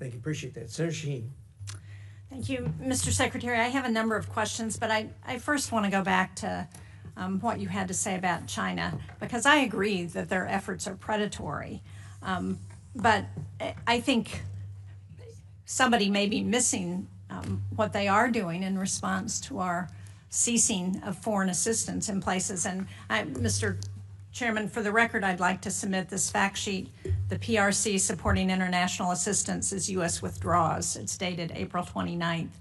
Thank you. Appreciate that. Senator Shaheen. Thank you, Mr. Secretary. I have a number of questions, but I first want to go back to what you had to say about China, because I agree that their efforts are predatory. But I think somebody may be missing what they are doing in response to our ceasing of foreign assistance in places. And Mr. Chairman, for the record, I'd like to submit this fact sheet. The PRC supporting international assistance is U.S. withdraws. It's dated April 29th.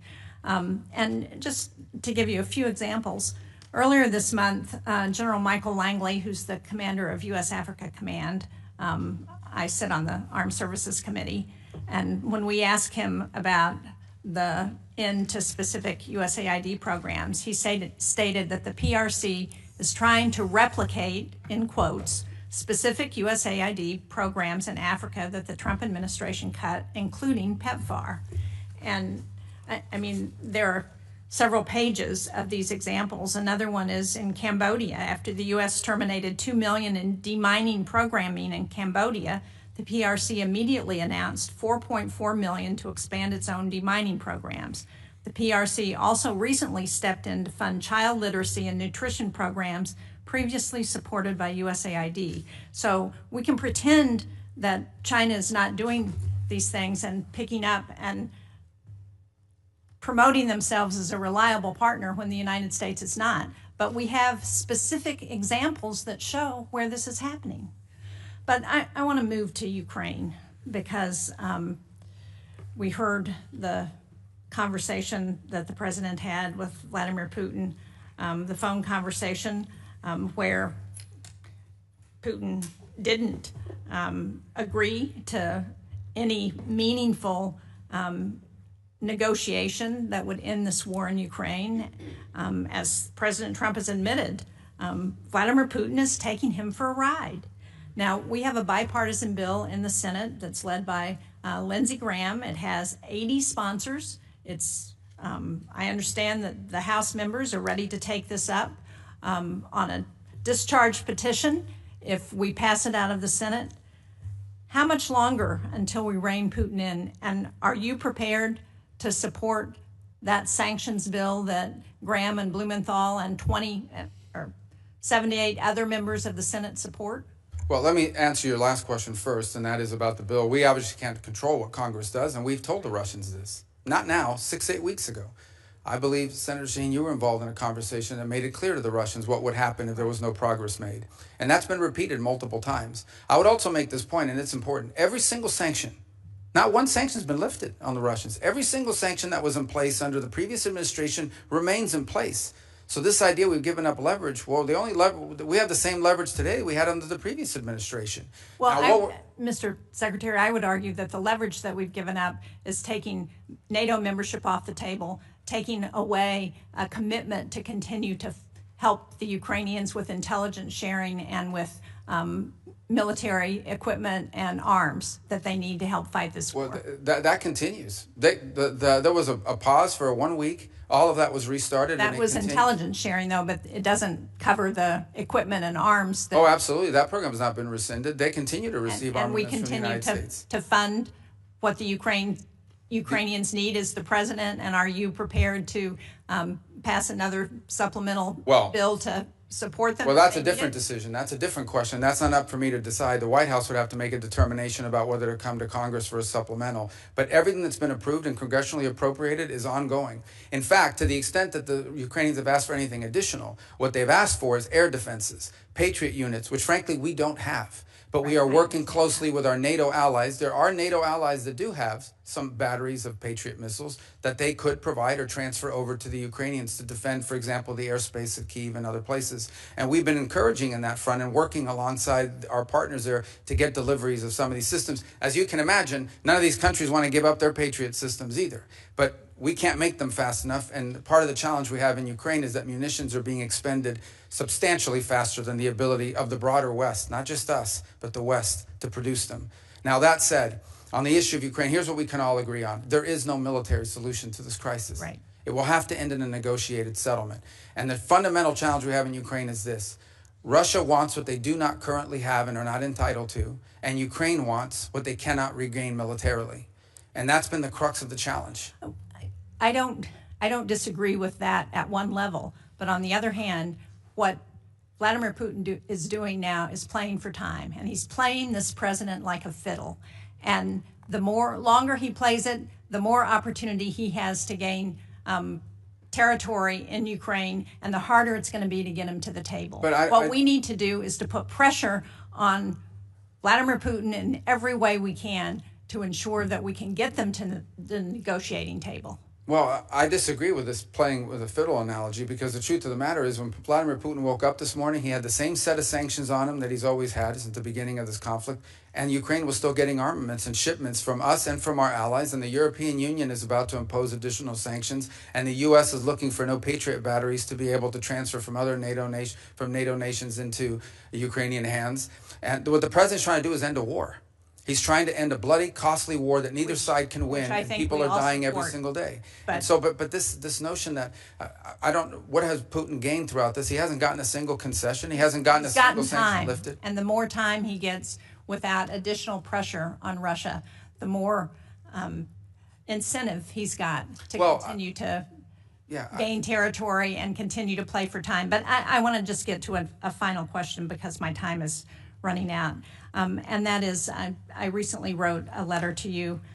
And just to give you a few examples, earlier this month, General Michael Langley, who's the commander of U.S. Africa Command, I sit on the Armed Services Committee, and when we asked him about the end to specific USAID programs, he stated that the PRC is trying to replicate, in quotes, specific USAID programs in Africa that the Trump administration cut, including PEPFAR. And I mean, there are several pages of these examples. Another one is in Cambodia. After the U.S. terminated $2 million in demining programming in Cambodia, the PRC immediately announced $4.4 million to expand its own demining programs. The PRC also recently stepped in to fund child literacy and nutrition programs previously supported by USAID. So we can pretend that China is not doing these things and picking up and promoting themselves as a reliable partner when the United States is not. But we have specific examples that show where this is happening. But I want to move to Ukraine because we heard the conversation that the president had with Vladimir Putin, the phone conversation where Putin didn't agree to any meaningful negotiation that would end this war in Ukraine. As President Trump has admitted, Vladimir Putin is taking him for a ride. Now, we have a bipartisan bill in the Senate that's led by Lindsey Graham. It has 80 sponsors. I understand that the House members are ready to take this up on a discharge petition if we pass it out of the Senate. How much longer until we rein Putin in? And are you prepared to support that sanctions bill that Graham and Blumenthal and 78 other members of the Senate support? Well, let me answer your last question first, and that is about the bill. We obviously can't control what Congress does, and we've told the Russians this. Not now, 6-8 weeks ago. I believe, Senator Shaheen, you were involved in a conversation that made it clear to the Russians what would happen if there was no progress made. And that's been repeated multiple times. I would also make this point, and it's important. Every single sanction, not one sanction has been lifted on the Russians. Every single sanction that was in place under the previous administration remains in place. So this idea we've given up leverage, well, we have the same leverage today we had under the previous administration. Well, now, Mr. Secretary, I would argue that the leverage that we've given up is taking NATO membership off the table, taking away a commitment to continue to help the Ukrainians with intelligence sharing and with military equipment and arms that they need to help fight this war. Well, that continues. There was a pause for 1 week. All of that was restarted. That was intelligence sharing, though, but it doesn't cover the equipment and arms. Oh, absolutely. That program has not been rescinded. They continue to receive armaments from the United States. And we continue to fund what the Ukrainians need as the president. And are you prepared to pass another supplemental bill to support them? Well, that's a different decision. That's a different question. That's not up for me to decide. The White House would have to make a determination about whether to come to Congress for a supplemental. But everything that's been approved and congressionally appropriated is ongoing. In fact, to the extent that the Ukrainians have asked for anything additional, what they've asked for is air defenses, Patriot units, which frankly we don't have. But we are working closely with our NATO allies. There are NATO allies that do have some batteries of Patriot missiles that they could provide or transfer over to the Ukrainians to defend, for example, the airspace of Kyiv and other places. And we've been encouraging in that front and working alongside our partners there to get deliveries of some of these systems. As you can imagine, none of these countries want to give up their Patriot systems either. But we can't make them fast enough. And part of the challenge we have in Ukraine is that munitions are being expended substantially faster than the ability of the broader West, not just us, but the West, to produce them. Now, that said, on the issue of Ukraine, here's what we can all agree on. There is no military solution to this crisis. Right. It will have to end in a negotiated settlement. And the fundamental challenge we have in Ukraine is this. Russia wants what they do not currently have and are not entitled to, and Ukraine wants what they cannot regain militarily. And that's been the crux of the challenge. I don't disagree with that at one level, but on the other hand, what Vladimir Putin is doing now is playing for time, and he's playing this president like a fiddle. And the longer he plays it, the more opportunity he has to gain territory in Ukraine, and the harder it's going to be to get him to the table. But what we need to do is to put pressure on Vladimir Putin in every way we can to ensure that we can get them to the negotiating table. Well, I disagree with this playing with a fiddle analogy, because the truth of the matter is when Vladimir Putin woke up this morning, he had the same set of sanctions on him that he's always had since the beginning of this conflict, and Ukraine was still getting armaments and shipments from us and from our allies, and the European Union is about to impose additional sanctions, and the U.S. is looking for no Patriot batteries to be able to transfer from other NATO nations into Ukrainian hands. And what the president's trying to do is end a war. He's trying to end a bloody, costly war that neither side can win, and people are dying every single day. And so, but this notion that I don't, what has Putin gained throughout this? He hasn't gotten a single concession. He hasn't gotten a single sanction lifted. And the more time he gets without additional pressure on Russia, the more incentive he's got to continue to gain territory and continue to play for time. But I want to just get to a final question because my time is running out. And that is, I recently wrote a letter to you